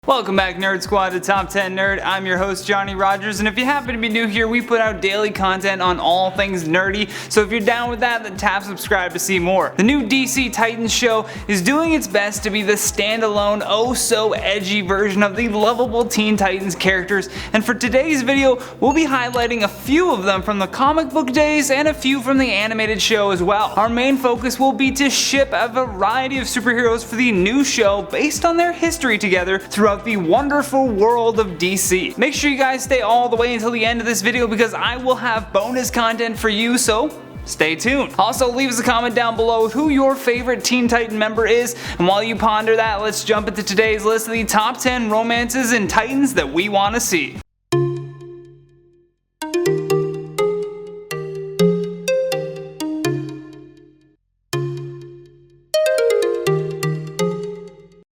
Welcome back, Nerd Squad, to Top 10 Nerd. I'm your host, Johnny Rogers, and if you happen to be new here, we put out daily content on all things nerdy, so if you're down with that, then tap subscribe to see more. The new DC Titans show is doing its best to be the standalone, oh-so-edgy version of the lovable Teen Titans characters, and for today's video, we'll be highlighting a few of them from the comic book days and a few from the animated show as well. Our main focus will be to ship a variety of superheroes for the new show based on their history together throughout the wonderful world of DC. Make sure you guys stay all the way until the end of this video because I will have bonus content for you, so stay tuned. Also, leave us a comment down below with who your favorite Teen Titan member is, and while you ponder that, let's jump into today's list of the top 10 romances in Titans that we want to see.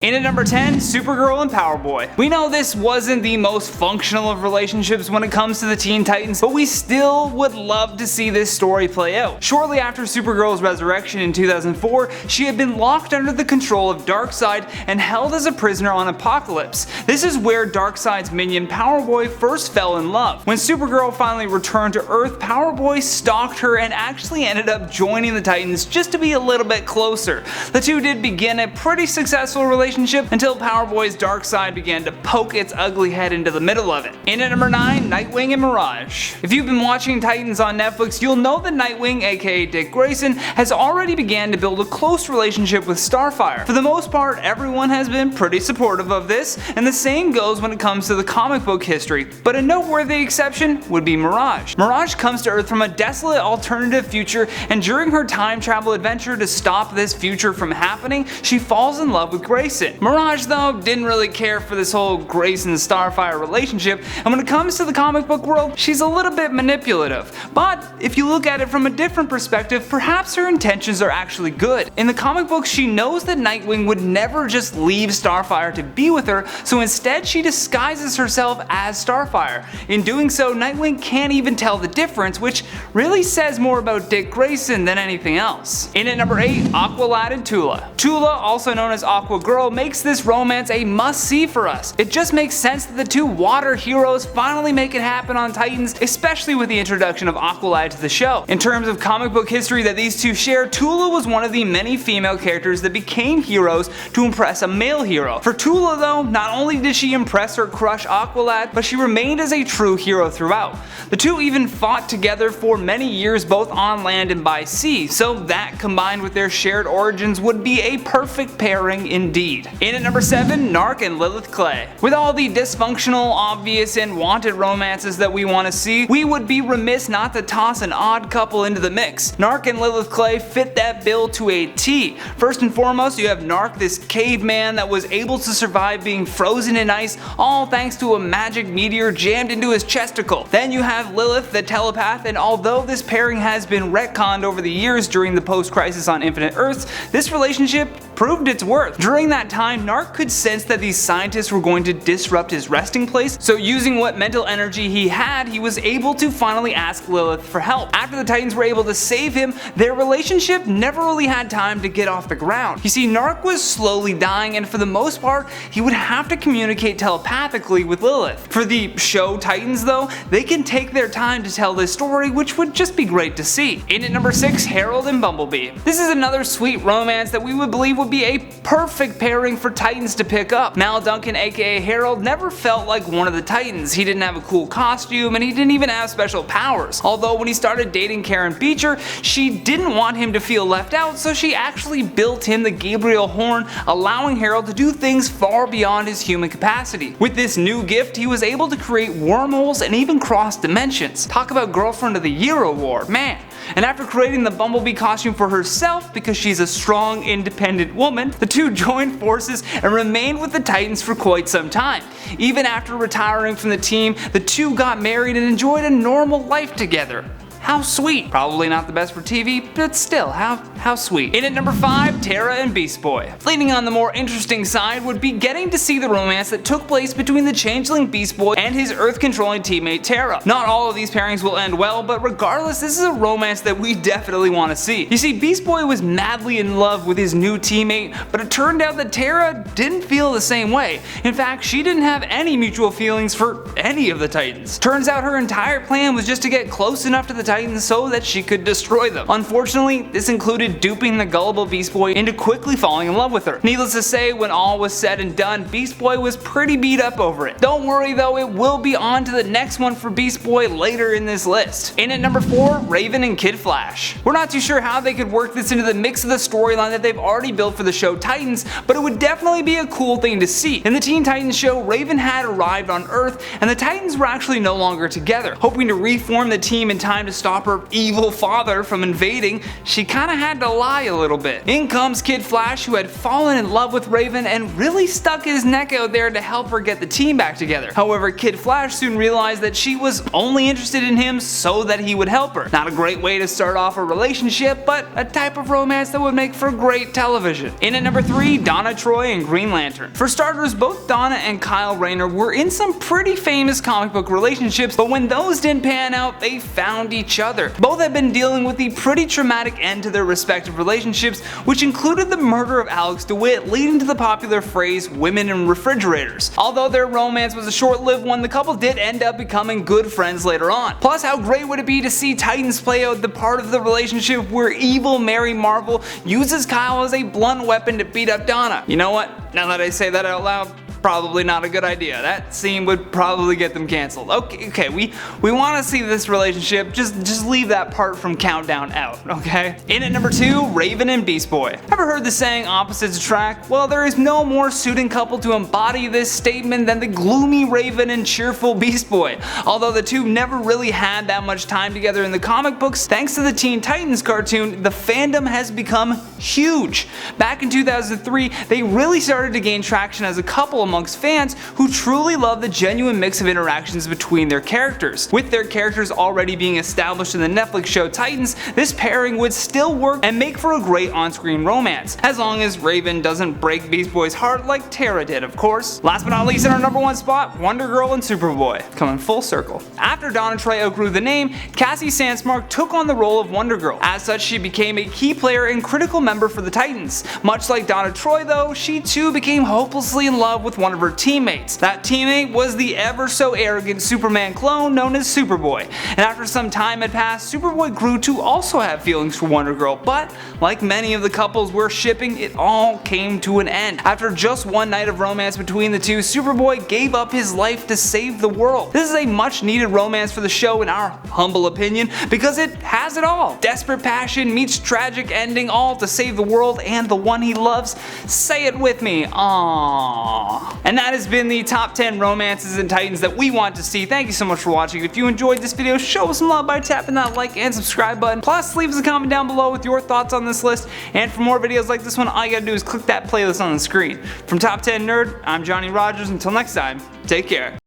In at number 10, Supergirl and Powerboy. We know this wasn't the most functional of relationships when it comes to the Teen Titans, but we still would love to see this story play out. Shortly after Supergirl's resurrection in 2004, she had been locked under the control of Darkseid and held as a prisoner on Apocalypse. This is where Darkseid's minion Powerboy first fell in love. When Supergirl finally returned to Earth, Powerboy stalked her and actually ended up joining the Titans just to be a little bit closer. The two did begin a pretty successful relationship until Powerboy's dark side began to poke its ugly head into the middle of it. In at number 9, Nightwing and Mirage. If you've been watching Titans on Netflix, you'll know that Nightwing, aka Dick Grayson, has already began to build a close relationship with Starfire. For the most part, everyone has been pretty supportive of this, and the same goes when it comes to the comic book history, but a noteworthy exception would be Mirage. Mirage comes to Earth from a desolate alternative future, and during her time travel adventure to stop this future from happening, she falls in love with Grayson. Mirage, though, didn't really care for this whole Grayson-Starfire relationship, and when it comes to the comic book world, she's a little bit manipulative. But if you look at it from a different perspective, perhaps her intentions are actually good. In the comic books, she knows that Nightwing would never just leave Starfire to be with her, so instead she disguises herself as Starfire. In doing so, Nightwing can't even tell the difference, which really says more about Dick Grayson than anything else. In at number 8, AQUALAD and TULA. TULA, also known as Aqua Girl, makes this romance a must-see for us. It just makes sense that the two water heroes finally make it happen on Titans, especially with the introduction of AQUALAD to the show. In terms of comic book history that these two share, TULA was one of the many female characters that became heroes to impress a male hero. For TULA, though, not only did she impress her crush AQUALAD, but she remained as a true hero throughout. The two even fought together for many years both on land and by sea, so that combined with their shared origins would be a perfect pairing indeed. In at number 7, NARK and Lilith Clay. With all the dysfunctional, obvious, and wanted romances that we want to see, we would be remiss not to toss an odd couple into the mix. NARK and Lilith Clay fit that bill to a T. First and foremost, you have NARK, this caveman that was able to survive being frozen in ice, all thanks to a magic meteor jammed into his chesticle. Then you have Lilith, the telepath, and although this pairing has been retconned over the years during the post-Crisis on Infinite Earths, this relationship proved its worth. During that time, NARK could sense that these scientists were going to disrupt his resting place, so using what mental energy he had, he was able to finally ask Lilith for help. After the Titans were able to save him, their relationship never really had time to get off the ground. You see, NARK was slowly dying, and for the most part, he would have to communicate telepathically with Lilith. For the show Titans, though, they can take their time to tell this story, which would just be great to see. In at number 6, HERALD and BUMBLEBEE. This is another sweet romance that we would believe would be a perfect pairing for Titans to pick up. Mal Duncan, aka HERALD, never felt like one of the Titans. He didn't have a cool costume, and he didn't even have special powers. Although when he started dating Karen Beecher, she didn't want him to feel left out, so she actually built him the Gabriel horn, allowing HERALD to do things far beyond his human capacity. With this new gift, he was able to create wormholes and even cross dimensions. Talk about Girlfriend of the Year award, man. And after creating the Bumblebee costume for herself because she's a strong, independent woman, the two joined forces and remained with the Titans for quite some time. Even after retiring from the team, the two got married and enjoyed a normal life together. how sweet. Probably not the best for TV, but still, how sweet. In at number 5, TERRA and Beast Boy. Leaning on the more interesting side would be getting to see the romance that took place between the changeling Beast Boy and his earth-controlling teammate TERRA. Not all of these pairings will end well, but regardless, this is a romance that we definitely want to see. You see, Beast Boy was madly in love with his new teammate, but it turned out that TERRA didn't feel the same way. In fact, she didn't have any mutual feelings for any of the Titans. Turns out her entire plan was just to get close enough to the Titans so that she could destroy them. Unfortunately, this included duping the gullible Beast Boy into quickly falling in love with her. Needless to say, when all was said and done, Beast Boy was pretty beat up over it. Don't worry though, it will be on to the next one for Beast Boy later in this list. In at number 4, Raven and Kid Flash. We're not too sure how they could work this into the mix of the storyline that they've already built for the show Titans, but it would definitely be a cool thing to see. In the Teen Titans show, Raven had arrived on Earth and the Titans were actually no longer together. Hoping to reform the team in time to stop her evil father from invading, she kinda had to lie a little bit. In comes Kid Flash, who had fallen in love with Raven and really stuck his neck out there to help her get the team back together. However, Kid Flash soon realized that she was only interested in him so that he would help her. Not a great way to start off a relationship, but a type of romance that would make for great television. In at number 3, Donna Troy and Green Lantern. For starters, both Donna and Kyle Rayner were in some pretty famous comic book relationships, but when those didn't pan out, they found each other. Both have been dealing with the pretty traumatic end to their respective relationships, which included the murder of Alex DeWitt, leading to the popular phrase women in refrigerators. Although their romance was a short-lived one, the couple did end up becoming good friends later on. Plus, how great would it be to see Titans play out the part of the relationship where evil Mary Marvel uses Kyle as a blunt weapon to beat up Donna? You know what? Now that I say that out loud, probably not a good idea. That scene would probably get them canceled. Okay, we want to see this relationship, just leave that part from Countdown out, okay? In at number 2, Raven and Beast Boy. Ever heard the saying opposites attract? Well, there is no more suiting couple to embody this statement than the gloomy Raven and cheerful Beast Boy. Although the two never really had that much time together in the comic books, thanks to the Teen Titans cartoon, the fandom has become huge. Back in 2003, they really started to gain traction as a couple amongst fans who truly love the genuine mix of interactions between their characters. With their characters already being established in the Netflix show Titans, this pairing would still work and make for a great on-screen romance, as long as Raven doesn't break Beast Boy's heart like TERRA did, of course. Last but not least, in our number 1 spot, WonderGirl and Superboy, coming full circle. After Donna Troy outgrew the name, Cassie Sandsmark took on the role of WonderGirl. As such, she became a key player and critical member for the Titans. Much like Donna Troy though, she too became hopelessly in love with one of her teammates. That teammate was the ever so arrogant Superman clone known as Superboy. And after some time had passed, Superboy grew to also have feelings for WonderGirl, but like many of the couples we're shipping, it all came to an end. After just one night of romance between the two, Superboy gave up his life to save the world. This is a much needed romance for the show in our humble opinion, because it has it all. Desperate passion meets tragic ending, all to save the world and the one he loves. Say it with me, aww. And that has been the top 10 romances in Titans that we want to see. Thank you so much for watching. If you enjoyed this video, show us some love by tapping that like and subscribe button. Plus, leave us a comment down below with your thoughts on this list. And for more videos like this one, all you gotta do is click that playlist on the screen. From Top 10 Nerd, I'm Johnny Rogers. Until next time, take care.